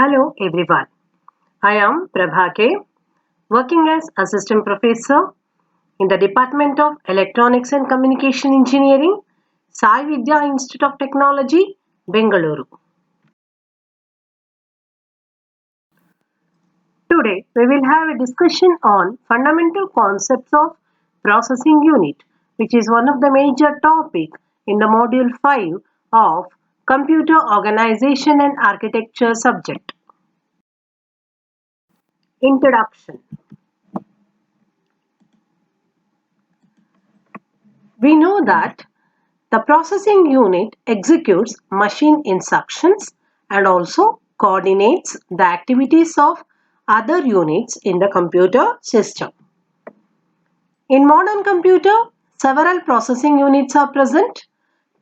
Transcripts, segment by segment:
Hello everyone. I am Prabha K, working as Assistant Professor in the Department of Electronics and Communication Engineering, Sai Vidya Institute of Technology, Bengaluru. Today we will have a discussion on fundamental concepts of processing unit, which is one of the major topic in the module 5 of Computer Organization and Architecture subject. Introduction. We know that the processing unit executes machine instructions and also coordinates the activities of other units in the computer system. In modern computer, several processing units are present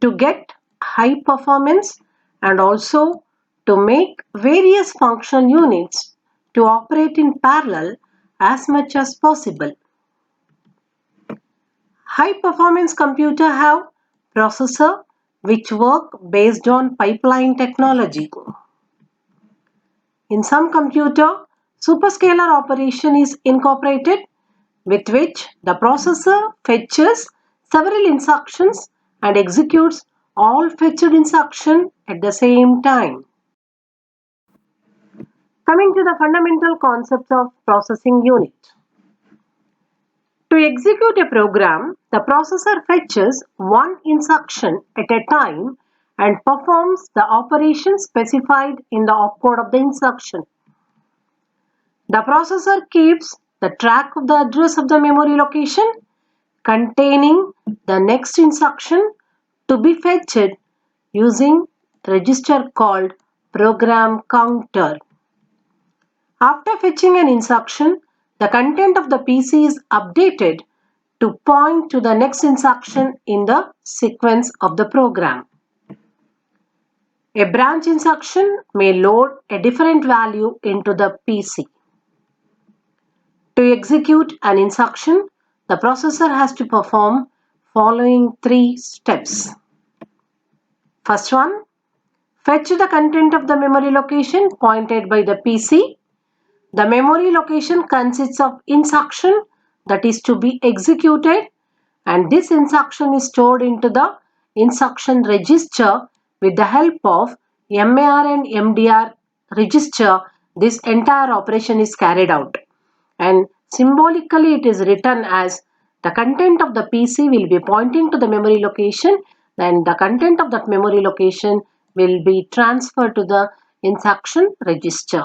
to get high performance and also to make various functional units to operate in parallel as much as possible. High performance computer have processor which work based on pipeline technology. In some computer, superscalar operation is incorporated with which the processor fetches several instructions and executes all fetched instructions at the same time. Coming to the fundamental concepts of processing unit. To execute a program, the processor fetches one instruction at a time and performs the operation specified in the opcode of the instruction. The processor keeps the track of the address of the memory location containing the next instruction to be fetched using register called program counter. After fetching an instruction, the content of the PC is updated to point to the next instruction in the sequence of the program. A branch instruction may load a different value into the PC. To execute an instruction, the processor has to perform following three steps. First one, fetch the content of the memory location pointed by the PC. The memory location consists of instruction that is to be executed, and this instruction is stored into the instruction register with the help of MAR and MDR register. This entire operation is carried out, and symbolically it is written as the content of the PC will be pointing to the memory location, and the content of that memory location will be transferred to the instruction register.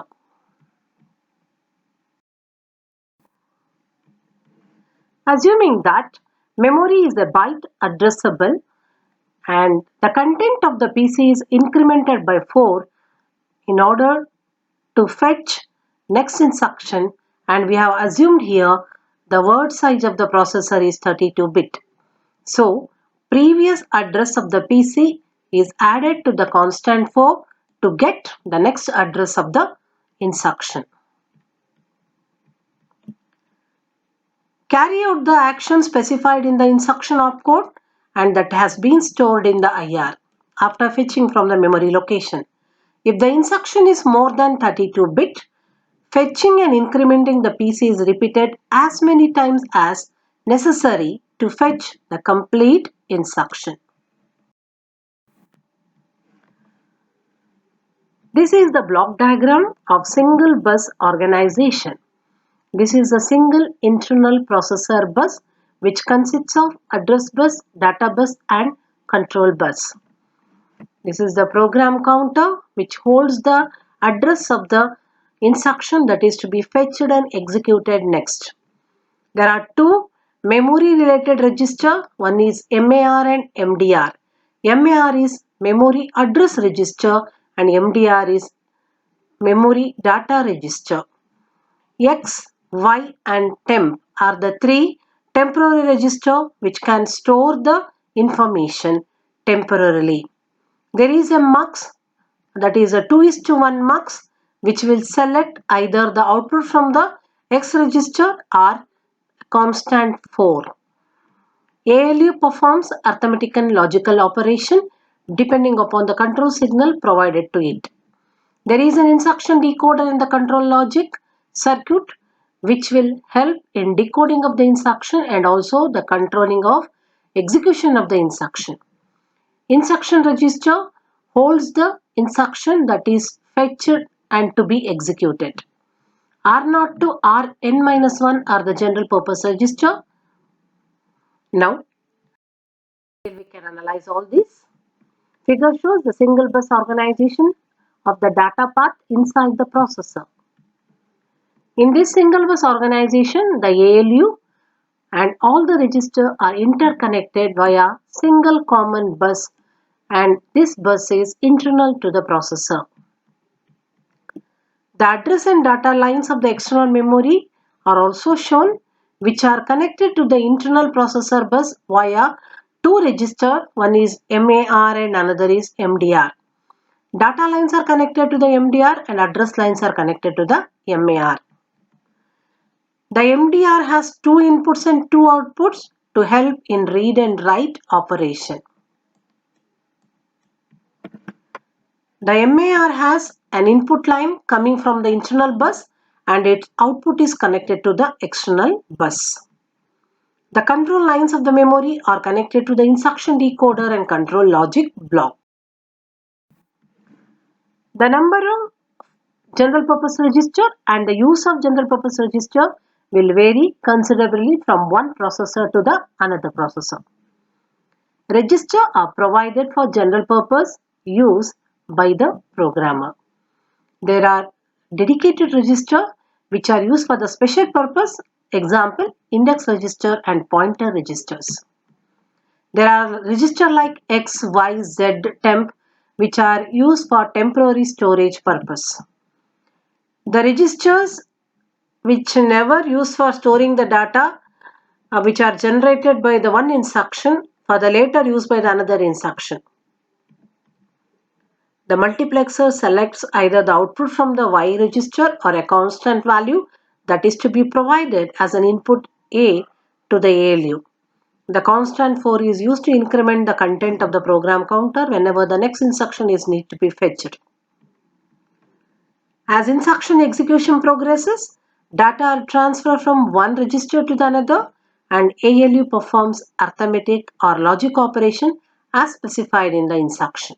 Assuming that memory is a byte addressable and the content of the PC is incremented by 4 in order to fetch next instruction, and we have assumed here the word size of the processor is 32-bit. So previous address of the PC is added to the constant 4 to get the next address of the instruction. Carry out the action specified in the instruction opcode and that has been stored in the IR after fetching from the memory location. If the instruction is more than 32-bit, fetching and incrementing the PC is repeated as many times as necessary to fetch the complete instruction. This is the block diagram of single bus organization. This is a single internal processor bus which consists of address bus, data bus and control bus. This is the program counter which holds the address of the instruction that is to be fetched and executed next. There are two memory related register. One is MAR and MDR. MAR is memory address register and MDR is memory data register. X, Y and temp are the three temporary register which can store the information temporarily. There is a mux, that is a 2:1 mux, which will select either the output from the X register or constant 4. ALU performs arithmetic and logical operation depending upon the control signal provided to it. There is an instruction decoder in the control logic circuit which will help in decoding of the instruction and also the controlling of execution of the instruction. Instruction register holds the instruction that is fetched and to be executed. R0 to Rn-1 are the general purpose register. Now, here we can analyze all this. Figure shows the single bus organization of the data path inside the processor. In this single bus organization, the ALU and all the registers are interconnected via single common bus, and this bus is internal to the processor. The address and data lines of the external memory are also shown, which are connected to the internal processor bus via two registers, one is MAR and another is MDR. Data lines are connected to the MDR and address lines are connected to the MAR. The MDR has two inputs and two outputs to help in read and write operation. The MAR has an input line coming from the internal bus and its output is connected to the external bus. The control lines of the memory are connected to the instruction decoder and control logic block. The number of general purpose register and the use of general purpose register will vary considerably from one processor to the another processor. Registers are provided for general purpose use by the programmer. There are dedicated registers which are used for the special purpose, example index register and pointer registers. There are registers like X, Y, Z, temp which are used for temporary storage purpose. The registers which never used for storing the data which are generated by the one instruction for the later use by the another instruction. The multiplexer selects either the output from the Y register or a constant value that is to be provided as an input A to the ALU. The constant 4 is used to increment the content of the program counter whenever the next instruction is need to be fetched. As instruction execution progresses, data are transferred from one register to the another and ALU performs arithmetic or logic operation as specified in the instruction.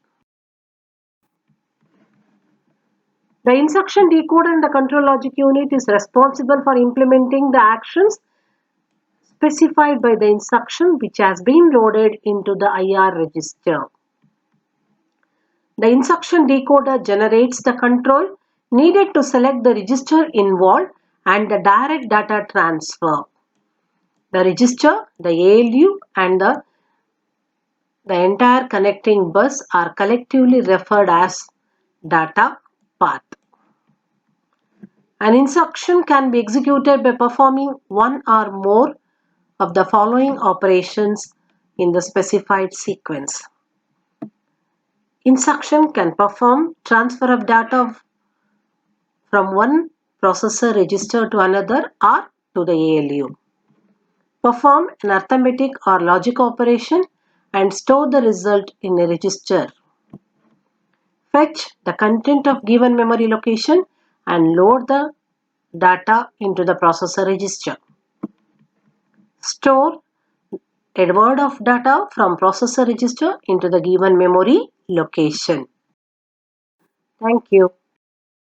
The instruction decoder and the control logic unit is responsible for implementing the actions specified by the instruction which has been loaded into the IR register. The instruction decoder generates the control needed to select the register involved and the direct data transfer. The register, the ALU and the entire connecting bus are collectively referred as data path. An instruction can be executed by performing one or more of the following operations in the specified sequence. Instruction can perform transfer of data from one processor register to another or to the ALU. Perform an arithmetic or logic operation and store the result in a register. Fetch the content of given memory location and load the data into the processor register. Store a word of data from processor register into the given memory location. Thank you.